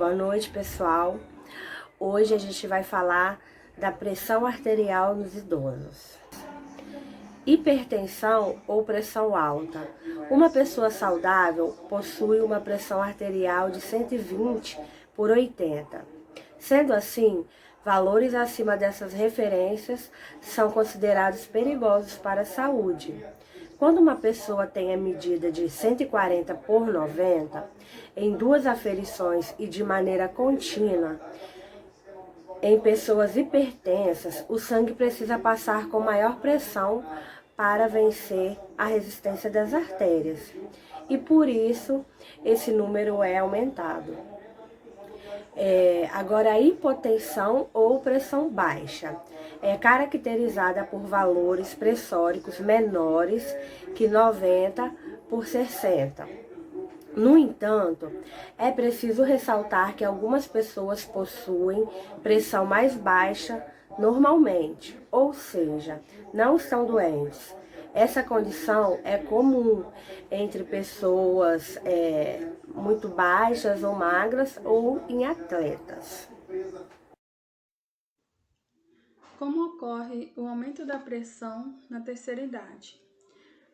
Boa noite, pessoal. Hoje a gente vai falar da pressão arterial nos idosos. Hipertensão ou pressão alta. Uma pessoa saudável possui uma pressão arterial de 120/80. Sendo assim, valores acima dessas referências são considerados perigosos para a saúde. Quando uma pessoa tem a medida de 140/90, em 2 aferições e de maneira contínua, em pessoas hipertensas, o sangue precisa passar com maior pressão para vencer a resistência das artérias. E por isso, esse número é aumentado. Agora, a hipotensão ou pressão baixa é caracterizada por valores pressóricos menores que 90/60. No entanto, é preciso ressaltar que algumas pessoas possuem pressão mais baixa normalmente, ou seja, não estão doentes. Essa condição é comum entre pessoas muito baixas ou magras ou em atletas. Como ocorre o aumento da pressão na terceira idade?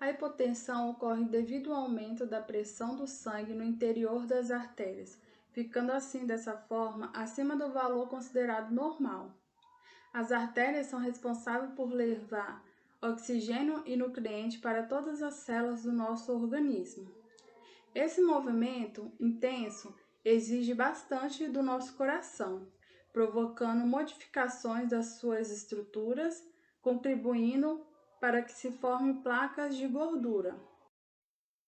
A hipotensão ocorre devido ao aumento da pressão do sangue no interior das artérias, ficando assim dessa forma acima do valor considerado normal. As artérias são responsáveis por levar oxigênio e nutrientes para todas as células do nosso organismo. Esse movimento intenso exige bastante do nosso coração, provocando modificações das suas estruturas, contribuindo para que se formem placas de gordura.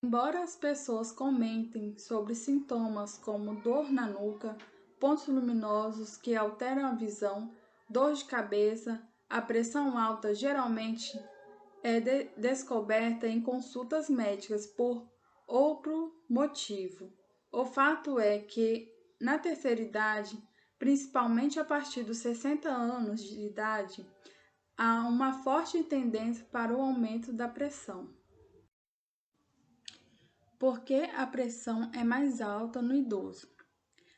Embora as pessoas comentem sobre sintomas como dor na nuca, pontos luminosos que alteram a visão, dor de cabeça, a pressão alta geralmente é descoberta em consultas médicas por outro motivo. O fato é que, na terceira idade, principalmente a partir dos 60 anos de idade, há uma forte tendência para o aumento da pressão. Por que a pressão é mais alta no idoso?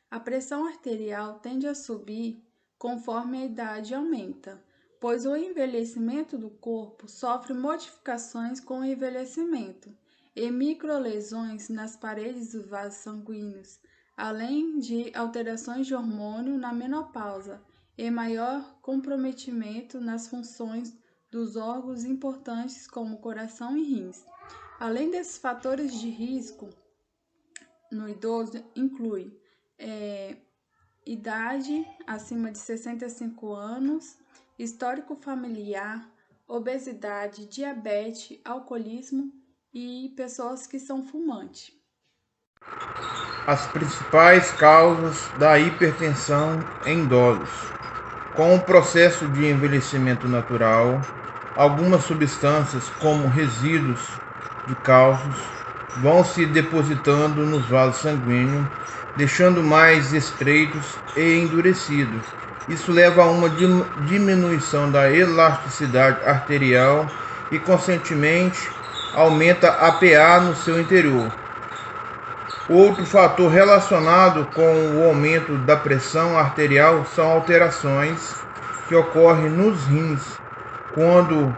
A pressão arterial tende a subir conforme a idade aumenta, pois o envelhecimento do corpo sofre modificações com o envelhecimento e microlesões nas paredes dos vasos sanguíneos, além de alterações de hormônio na menopausa e maior comprometimento nas funções dos órgãos importantes como coração e rins. Além desses fatores de risco no idoso, inclui idade acima de 65 anos, histórico familiar, obesidade, diabetes, alcoolismo e pessoas que são fumantes. As principais causas da hipertensão em idosos. Com o processo de envelhecimento natural, algumas substâncias, como resíduos de cálcios, vão se depositando nos vasos sanguíneos, deixando mais estreitos e endurecidos. Isso leva a uma diminuição da elasticidade arterial e, consequentemente, aumenta a PA no seu interior. Outro fator relacionado com o aumento da pressão arterial são alterações que ocorrem nos rins, quando,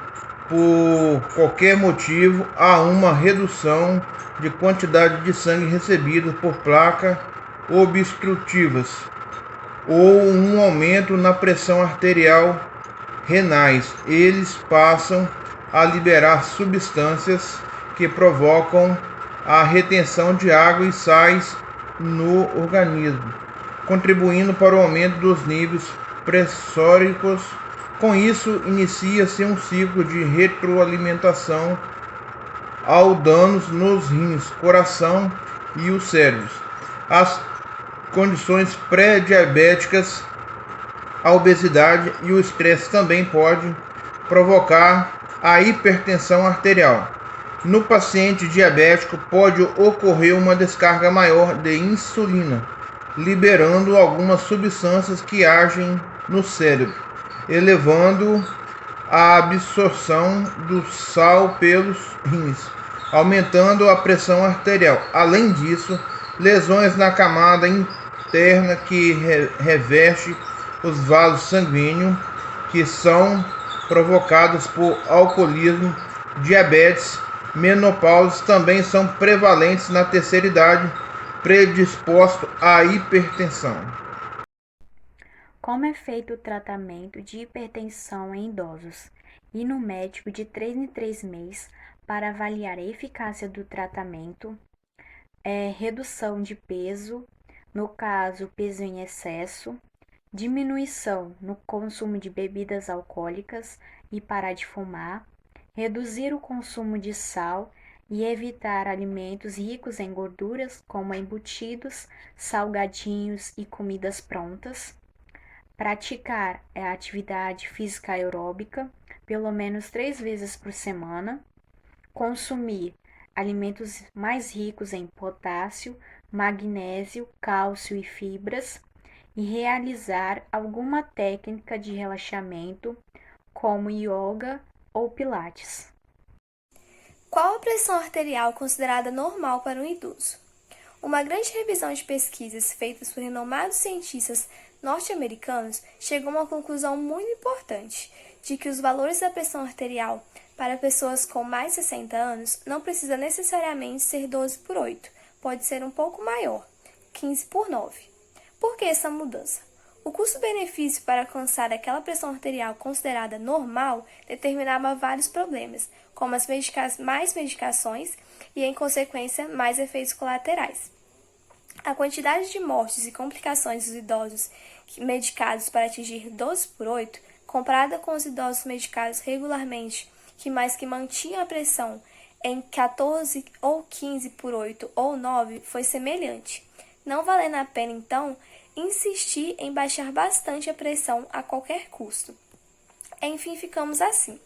por qualquer motivo, há uma redução de quantidade de sangue recebida por placas obstrutivas ou um aumento na pressão arterial renais. Eles passam a liberar substâncias que provocam a retenção de água e sais no organismo, contribuindo para o aumento dos níveis pressóricos. Com isso, inicia-se um ciclo de retroalimentação ao danos nos rins, coração e os cérebros. As condições pré-diabéticas, a obesidade e o estresse também podem provocar a hipertensão arterial. No paciente diabético pode ocorrer uma descarga maior de insulina, liberando algumas substâncias que agem no cérebro, elevando a absorção do sal pelos rins, aumentando a pressão arterial. Além disso, lesões na camada interna que reveste os vasos sanguíneos, que são provocados por alcoolismo, diabetes, menopausa, também são prevalentes na terceira idade, predisposto à hipertensão. Como é feito o tratamento de hipertensão em idosos? Ir no médico de 3 em 3 meses para avaliar a eficácia do tratamento, redução de peso, no caso, peso em excesso, diminuição no consumo de bebidas alcoólicas e parar de fumar, reduzir o consumo de sal e evitar alimentos ricos em gorduras, como embutidos, salgadinhos e comidas prontas, praticar a atividade física aeróbica pelo menos 3 vezes por semana, consumir alimentos mais ricos em potássio, magnésio, cálcio e fibras, e realizar alguma técnica de relaxamento, como yoga ou pilates. Qual a pressão arterial considerada normal para um idoso? Uma grande revisão de pesquisas feitas por renomados cientistas norte-americanos chegou a uma conclusão muito importante, de que os valores da pressão arterial para pessoas com mais de 60 anos não precisa necessariamente ser 12/8, pode ser um pouco maior, 15/9. Por que essa mudança? O custo-benefício para alcançar aquela pressão arterial considerada normal determinava vários problemas, como mais medicações e, em consequência, mais efeitos colaterais. A quantidade de mortes e complicações dos idosos medicados para atingir 12/8, comparada com os idosos medicados regularmente, que mantinham a pressão em 14 ou 15/8 ou 9, foi semelhante, não valendo a pena, então, insistir em baixar bastante a pressão a qualquer custo. Enfim, ficamos assim.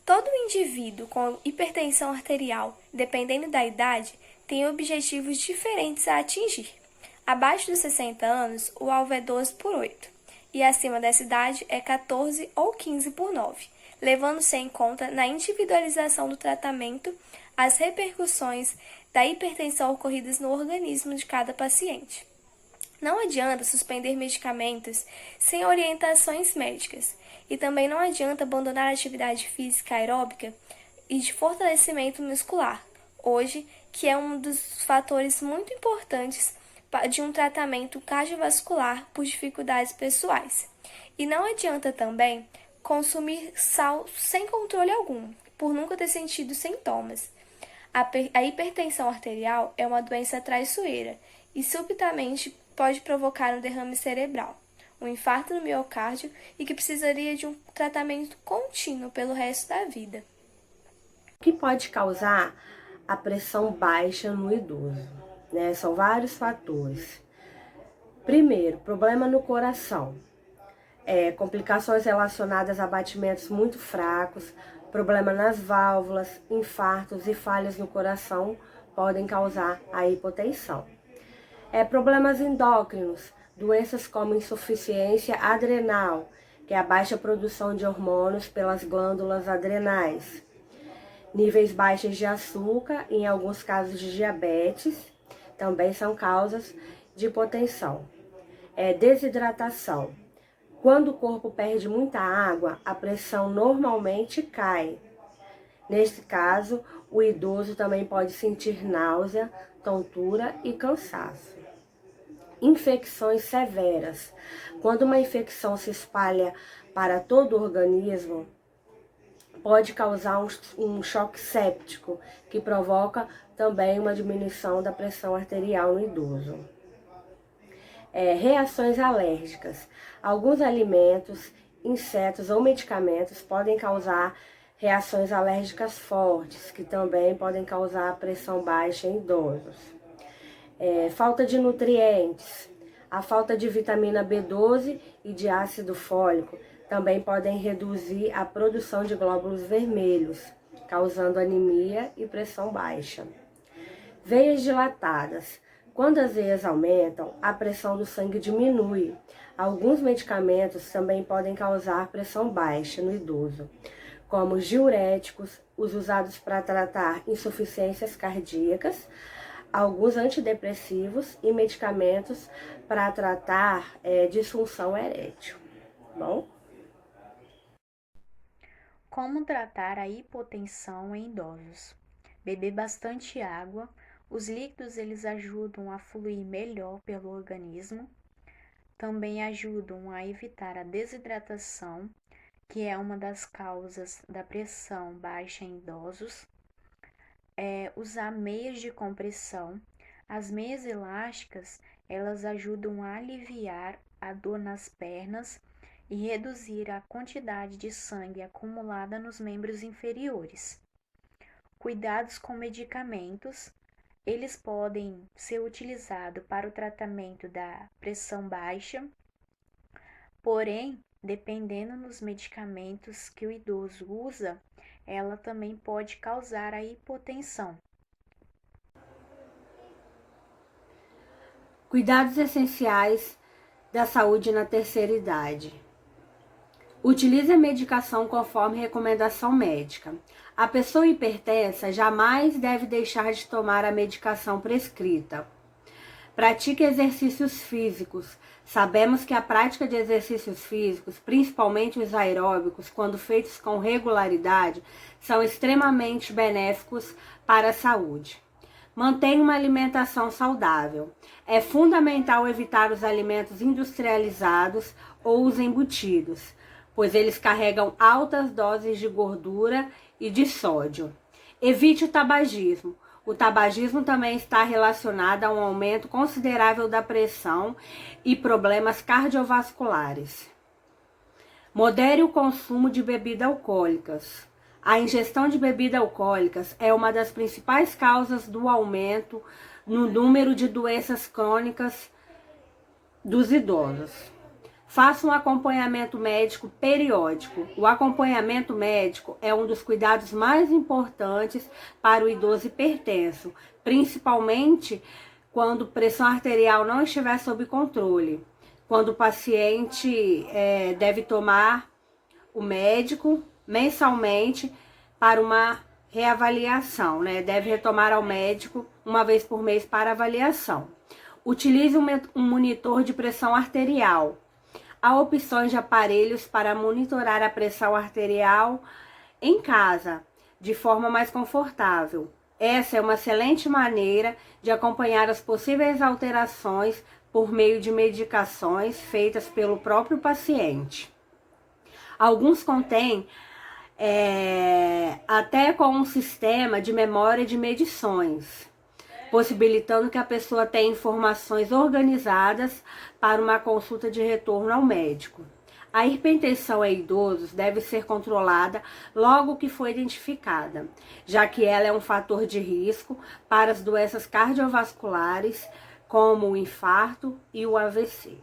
Todo indivíduo com hipertensão arterial, dependendo da idade, tem objetivos diferentes a atingir. Abaixo dos 60 anos, o alvo é 12/8, e acima dessa idade é 14 ou 15/9, levando-se em conta na individualização do tratamento as repercussões da hipertensão ocorridas no organismo de cada paciente. Não adianta suspender medicamentos sem orientações médicas, e também não adianta abandonar a atividade física aeróbica e de fortalecimento muscular, hoje, que é um dos fatores muito importantes de um tratamento cardiovascular por dificuldades pessoais. E não adianta também consumir sal sem controle algum, por nunca ter sentido sintomas. A hipertensão arterial é uma doença traiçoeira e subitamente pode provocar um derrame cerebral, um infarto no miocárdio e que precisaria de um tratamento contínuo pelo resto da vida. O que pode causar a pressão baixa no idoso? São vários fatores. Primeiro, problema no coração. Complicações relacionadas a batimentos muito fracos, problema nas válvulas, infartos e falhas no coração podem causar a hipotensão. Problemas endócrinos, doenças como insuficiência adrenal, que é a baixa produção de hormônios pelas glândulas adrenais. Níveis baixos de açúcar, em alguns casos de diabetes, também são causas de hipotensão. Desidratação. Quando o corpo perde muita água, a pressão normalmente cai. Neste caso, o idoso também pode sentir náusea, tontura e cansaço. Infecções severas. Quando uma infecção se espalha para todo o organismo, pode causar um choque séptico, que provoca também uma diminuição da pressão arterial no idoso. Reações alérgicas. Alguns alimentos, insetos ou medicamentos podem causar reações alérgicas fortes, que também podem causar pressão baixa em idosos. Falta de nutrientes. A falta de vitamina B12 e de ácido fólico também podem reduzir a produção de glóbulos vermelhos, causando anemia e pressão baixa. Veias dilatadas. Quando as veias aumentam, a pressão do sangue diminui. Alguns medicamentos também podem causar pressão baixa no idoso, como os diuréticos, os usados para tratar insuficiências cardíacas, alguns antidepressivos e medicamentos para tratar disfunção erétil. Bom? Como tratar a hipotensão em idosos? Beber bastante água. Os líquidos eles ajudam a fluir melhor pelo organismo. Também ajudam a evitar a desidratação, que é uma das causas da pressão baixa em idosos. Usar meias de compressão. As meias elásticas, elas ajudam a aliviar a dor nas pernas e reduzir a quantidade de sangue acumulada nos membros inferiores. Cuidados com medicamentos. Eles podem ser utilizados para o tratamento da pressão baixa, porém, dependendo dos medicamentos que o idoso usa, ela também pode causar a hipotensão. Cuidados essenciais da saúde na terceira idade. Utilize a medicação conforme recomendação médica. A pessoa hipertensa jamais deve deixar de tomar a medicação prescrita. Pratique exercícios físicos. Sabemos que a prática de exercícios físicos, principalmente os aeróbicos, quando feitos com regularidade, são extremamente benéficos para a saúde. Mantenha uma alimentação saudável. É fundamental evitar os alimentos industrializados ou os embutidos, pois eles carregam altas doses de gordura e de sódio. Evite o tabagismo. O tabagismo também está relacionado a um aumento considerável da pressão e problemas cardiovasculares. Modere o consumo de bebidas alcoólicas. A ingestão de bebidas alcoólicas é uma das principais causas do aumento no número de doenças crônicas dos idosos. Faça um acompanhamento médico periódico. O acompanhamento médico é um dos cuidados mais importantes para o idoso hipertenso, principalmente quando a pressão arterial não estiver sob controle. Quando o paciente deve tomar o médico mensalmente para uma reavaliação, Deve retomar ao médico uma vez por mês para avaliação. Utilize um monitor de pressão arterial. Há opções de aparelhos para monitorar a pressão arterial em casa, de forma mais confortável. Essa é uma excelente maneira de acompanhar as possíveis alterações por meio de medicações feitas pelo próprio paciente. Alguns contêm até com um sistema de memória de medições, possibilitando que a pessoa tenha informações organizadas para uma consulta de retorno ao médico. A hipertensão em idosos deve ser controlada logo que for identificada, já que ela é um fator de risco para as doenças cardiovasculares, como o infarto e o AVC.